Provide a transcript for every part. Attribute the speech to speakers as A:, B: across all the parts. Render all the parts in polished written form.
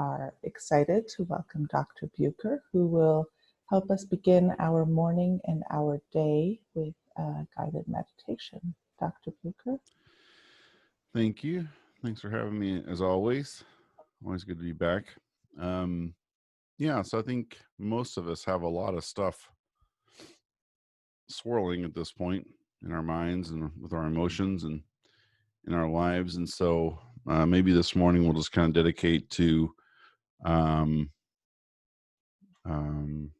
A: are excited to welcome Dr. Buecker, who will help us begin our morning and our day with a guided meditation. Dr. Buecker?
B: Thank you. Thanks for having me as always. Always good to be back. So I think most of us have a lot of stuff swirling at this point in our minds and with our emotions and in our lives. And so maybe this morning we'll just kind of dedicate to um, um,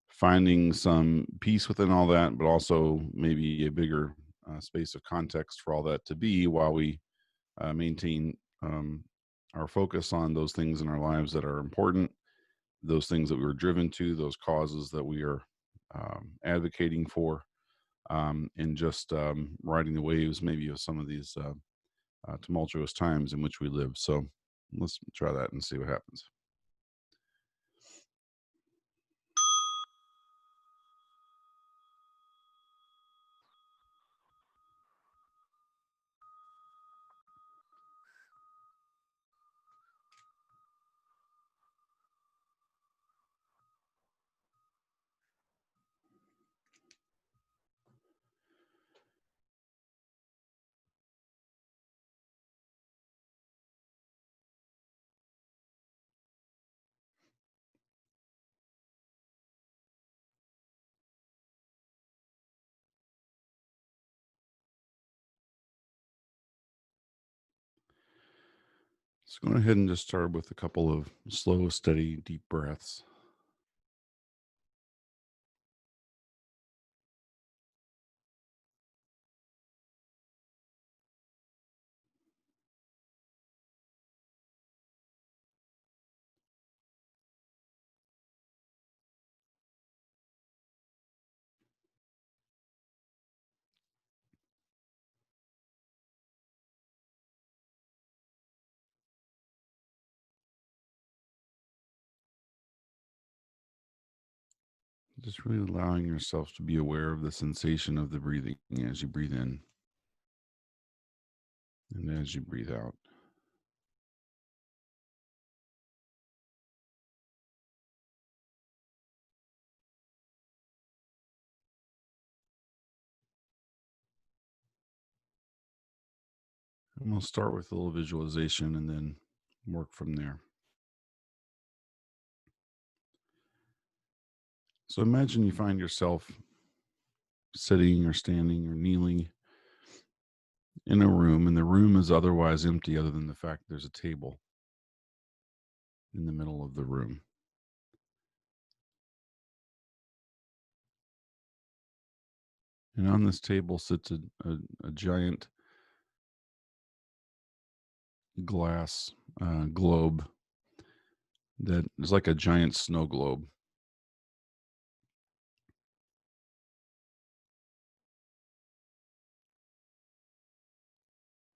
B: finding some peace within all that, but also maybe a bigger space of context for all that to be while we maintain our focus on those things in our lives that are important, those things that we were driven to, those causes that we are advocating for, and just riding the waves maybe of some of these tumultuous times in which we live. So let's try that and see what happens. So go ahead and just start with a couple of slow, steady, deep breaths. Just really allowing yourself to be aware of the sensation of the breathing as you breathe in and as you breathe out. And we'll start with a little visualization and then work from there. So imagine you find yourself sitting or standing or kneeling in a room, and the room is otherwise empty other than the fact there's a table in the middle of the room. And on this table sits a giant glass globe that is like a giant snow globe.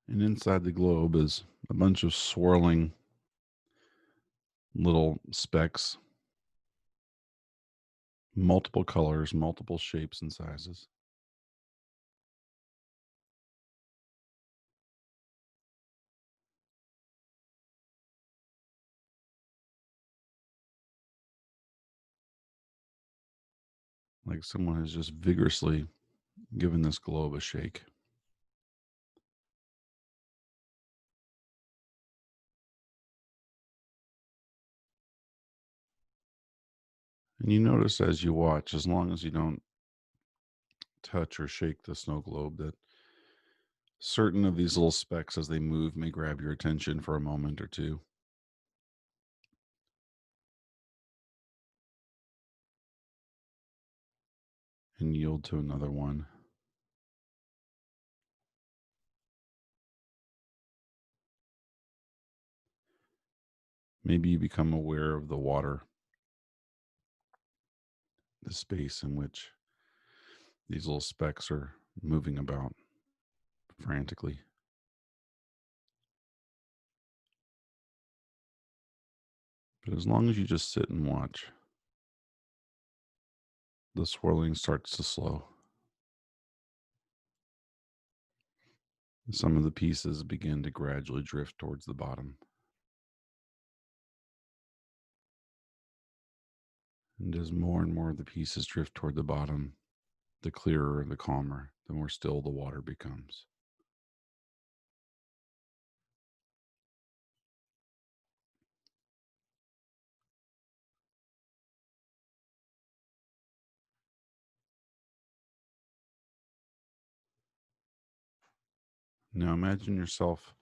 B: And inside the globe is a bunch of swirling little specks, multiple colors, multiple shapes and sizes. Like someone has just vigorously given this globe a shake. And you notice as you watch, as long as you don't touch or shake the snow globe, that certain of these little specks as they move may grab your attention for a moment or two and yield to another one. Maybe you become aware of the water, the space in which these little specks are moving about frantically. But as long as you just sit and watch, the swirling starts to slow. Some of the pieces begin to gradually drift towards the bottom. And as more and more of the pieces drift toward the bottom, the clearer, the calmer, the more still the water becomes. Now imagine yourself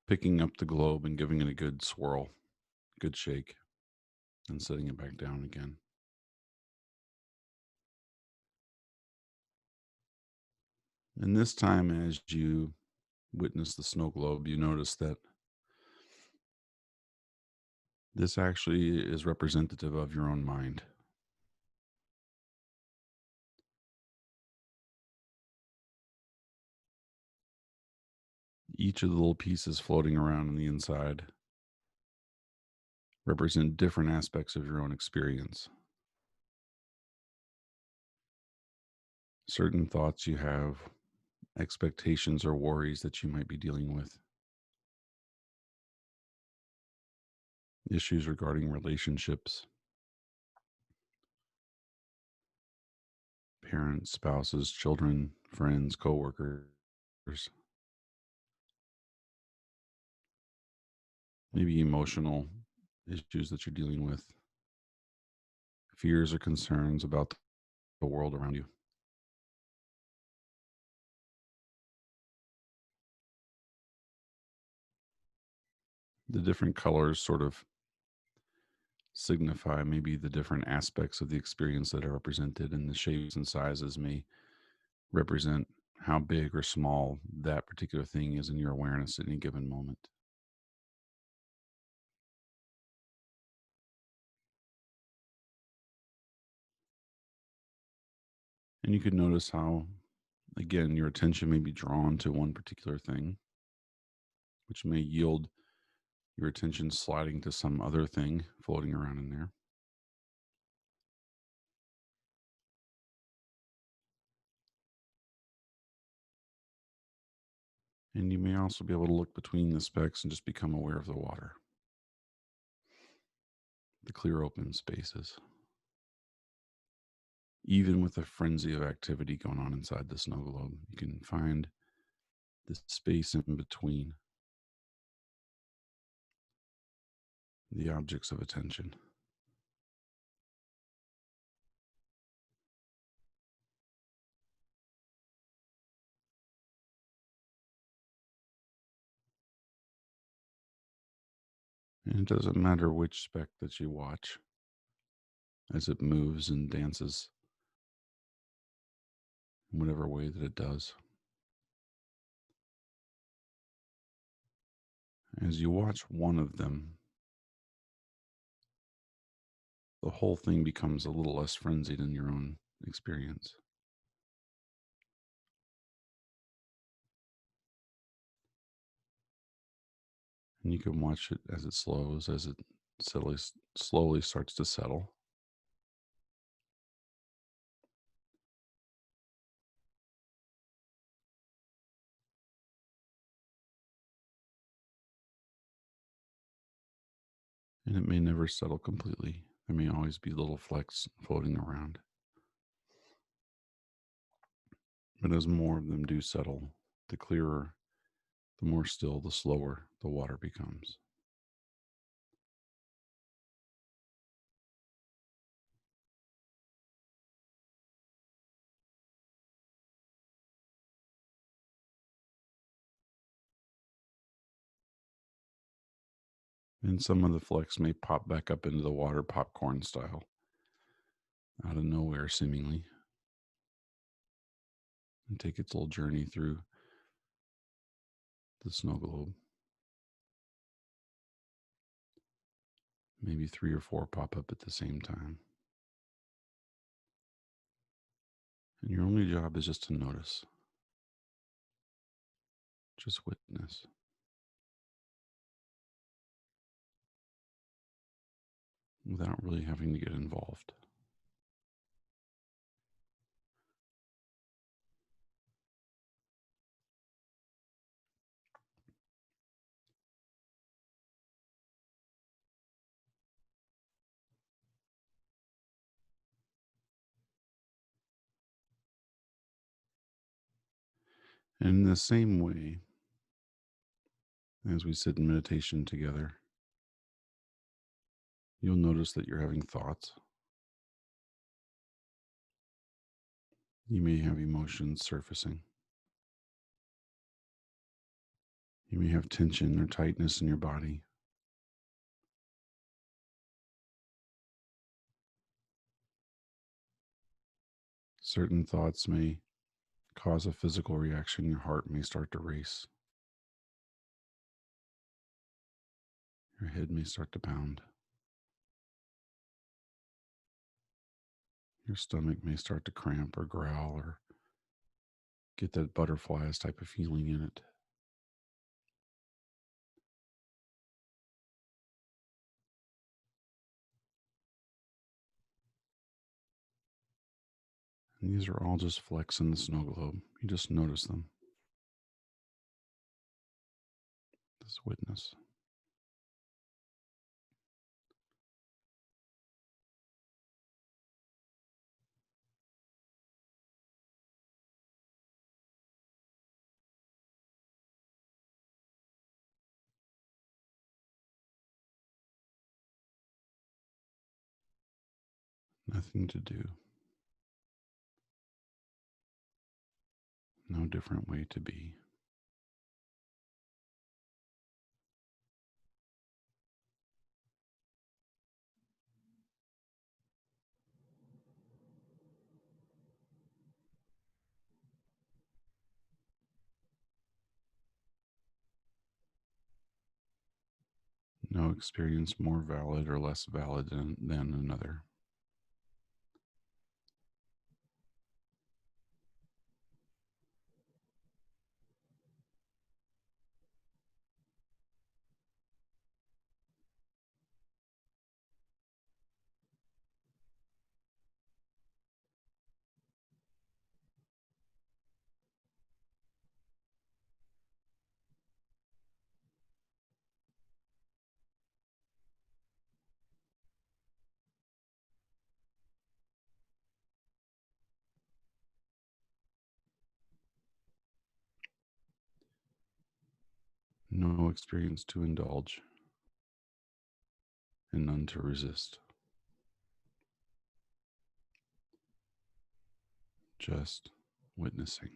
B: picking up the globe and giving it a good swirl, good shake, and setting it back down again. And this time, as you witness the snow globe, you notice that this actually is representative of your own mind. Each of the little pieces floating around on the inside represent different aspects of your own experience. Certain thoughts you have, expectations or worries that you might be dealing with, issues regarding relationships, parents, spouses, children, friends, coworkers, maybe emotional issues that you're dealing with, fears or concerns about the world around you. The different colors sort of signify maybe the different aspects of the experience that are represented, and the shapes and sizes may represent how big or small that particular thing is in your awareness at any given moment. And you could notice how, again, your attention may be drawn to one particular thing, which may yield your attention sliding to some other thing floating around in there. And you may also be able to look between the specks and just become aware of the water, the clear open spaces. Even with a frenzy of activity going on inside the snow globe, you can find the space in between the objects of attention. And it doesn't matter which speck that you watch as it moves and dances in whatever way that it does. As you watch one of them, the whole thing becomes a little less frenzied in your own experience. And you can watch it as it slows, as it slowly starts to settle. And it may never settle completely. There may always be little flecks floating around. But as more of them do settle, the clearer, the more still, the slower the water becomes. And some of the flecks may pop back up into the water popcorn style, out of nowhere seemingly, and take its little journey through the snow globe. Maybe 3 or 4 pop up at the same time. And your only job is just to notice, just witness. Without really having to get involved. And in the same way, as we sit in meditation together, you'll notice that you're having thoughts. You may have emotions surfacing. You may have tension or tightness in your body. Certain thoughts may cause a physical reaction. Your heart may start to race. Your head may start to pound. Your stomach may start to cramp or growl or get that butterflies type of feeling in it. And these are all just flecks in the snow globe. You just notice them. Just witness. Nothing to do. No different way to be. No experience more valid or less valid than another. No experience to indulge and none to resist. Just witnessing.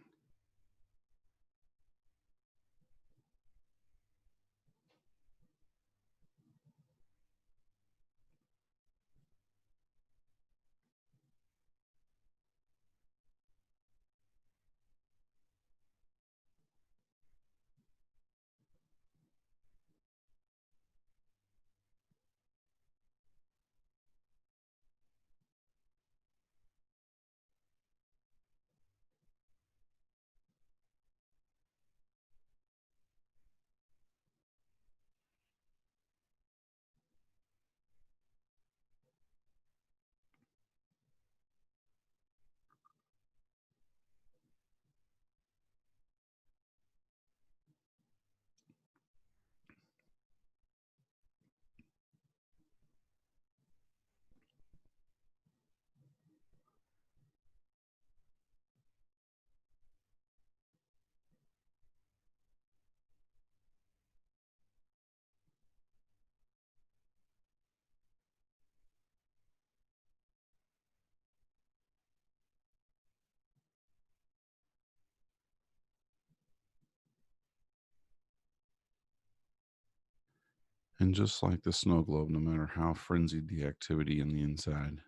B: And just like the snow globe, no matter how frenzied the activity in the inside,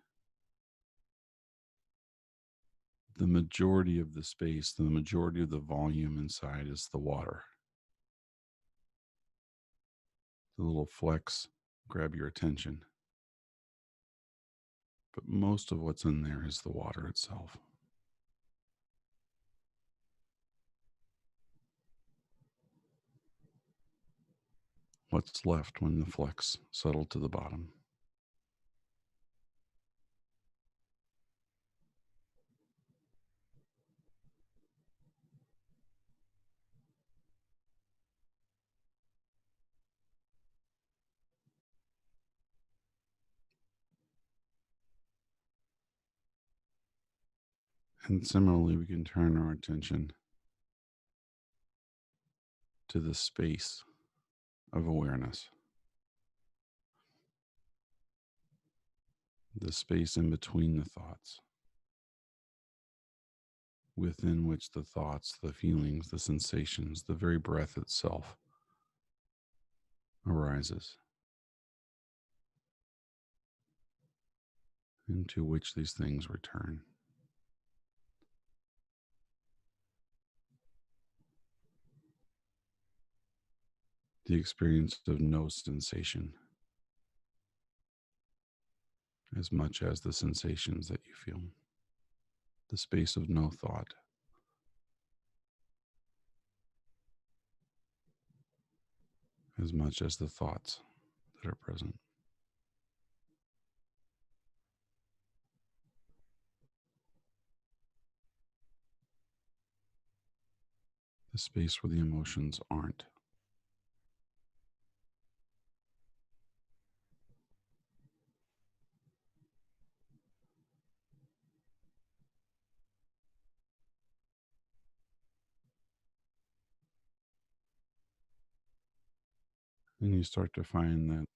B: the majority of the space, the majority of the volume inside is the water. The little flecks grab your attention, but most of what's in there is the water itself. What's left when the flecks settle to the bottom? And similarly, we can turn our attention to the space of awareness, the space in between the thoughts, within which the thoughts, the feelings, the sensations, the very breath itself arises, into which these things return. The experience of no sensation as much as the sensations that you feel. The space of no thought as much as the thoughts that are present. The space where the emotions aren't. And you start to find that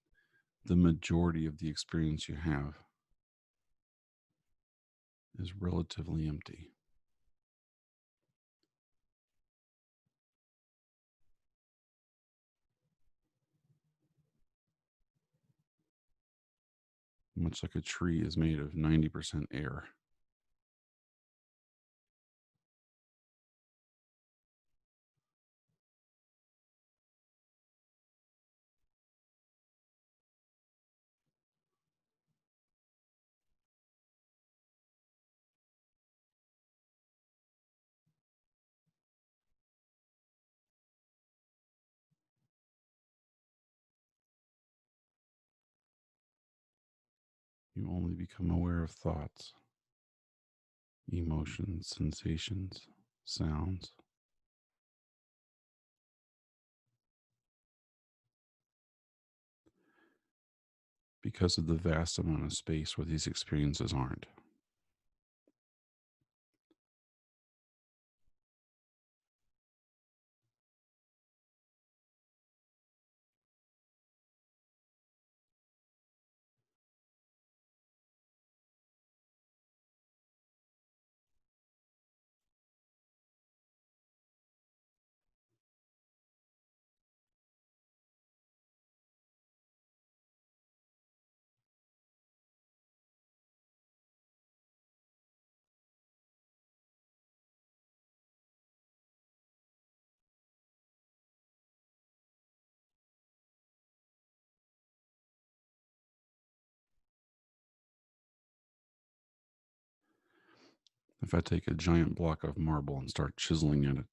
B: the majority of the experience you have is relatively empty. Much like a tree is made of 90% air. You only become aware of thoughts, emotions, sensations, sounds. Because of the vast amount of space where these experiences aren't. If I take a giant block of marble and start chiseling at it,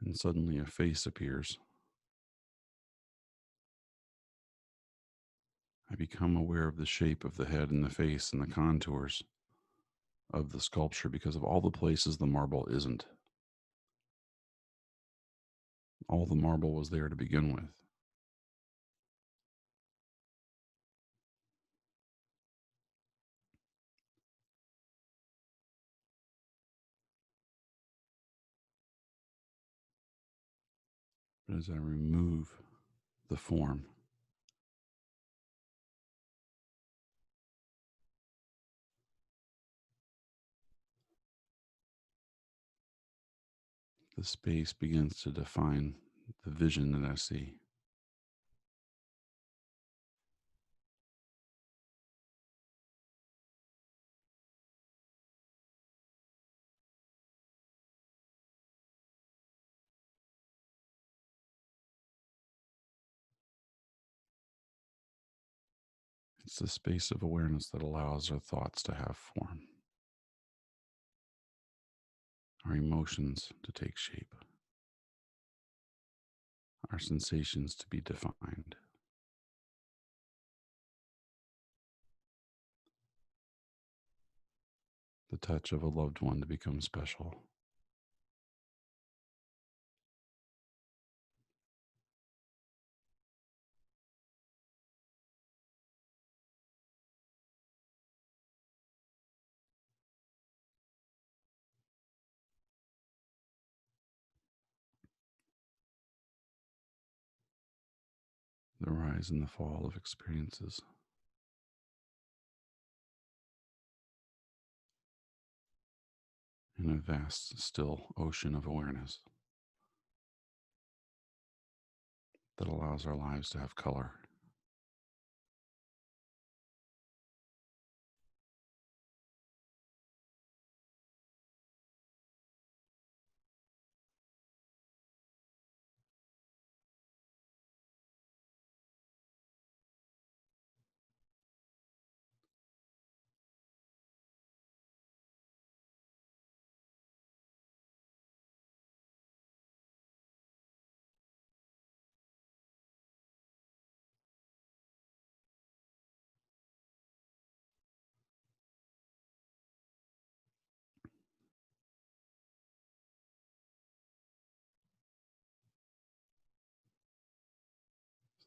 B: and suddenly a face appears, I become aware of the shape of the head and the face and the contours of the sculpture because of all the places the marble isn't. All the marble was there to begin with. But as I remove the form, the space begins to define the vision that I see. It's the space of awareness that allows our thoughts to have form, our emotions to take shape, our sensations to be defined. The touch of a loved one to become special. the rise and the fall of experiences. In a vast, still ocean of awareness that allows our lives to have color.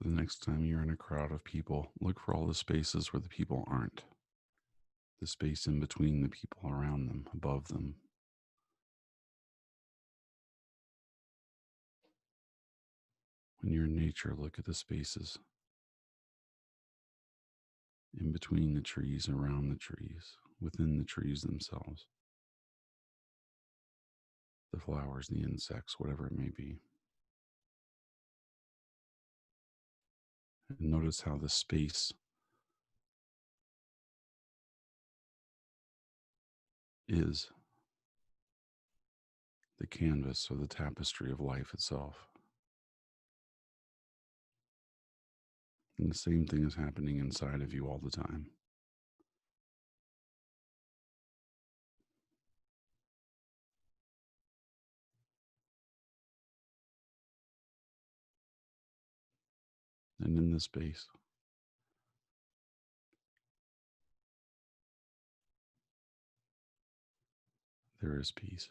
B: So the next time you're in a crowd of people, look for all the spaces where the people aren't. The space in between the people around them, above them. When you're in nature, look at the spaces in between the trees, around the trees, within the trees themselves. The flowers, the insects, whatever it may be. And notice how the space is the canvas or the tapestry of life itself. And the same thing is happening inside of you all the time. And in this space, there is peace.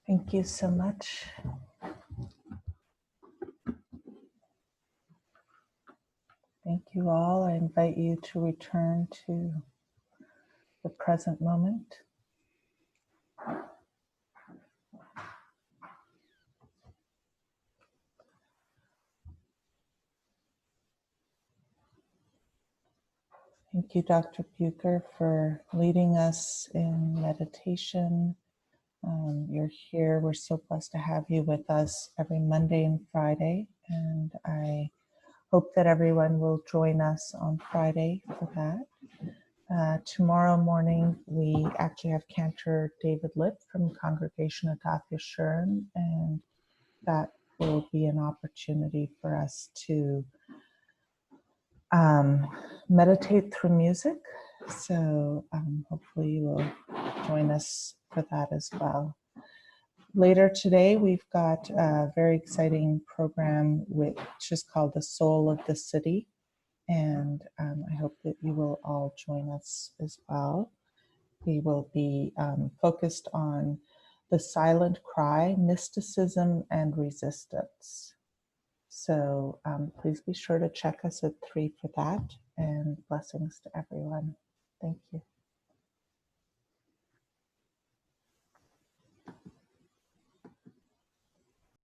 A: Thank you so much. Thank you all. I invite you to return to the present moment. Thank you, Dr. Buecker, for leading us in meditation. You're here. We're so blessed to have you with us every Monday and Friday. And I hope that everyone will join us on Friday for that. Tomorrow morning, we actually have Cantor David Lipp from Congregation Adat Yeshurun, and that will be an opportunity for us to meditate through music. So hopefully you will join us for that as well. Later today, we've got a very exciting program which is called The Soul of the City. And I hope that you will all join us as well. We will be focused on The Silent Cry, Mysticism and Resistance. So please be sure to check us at 3 for that, and blessings to everyone. Thank you.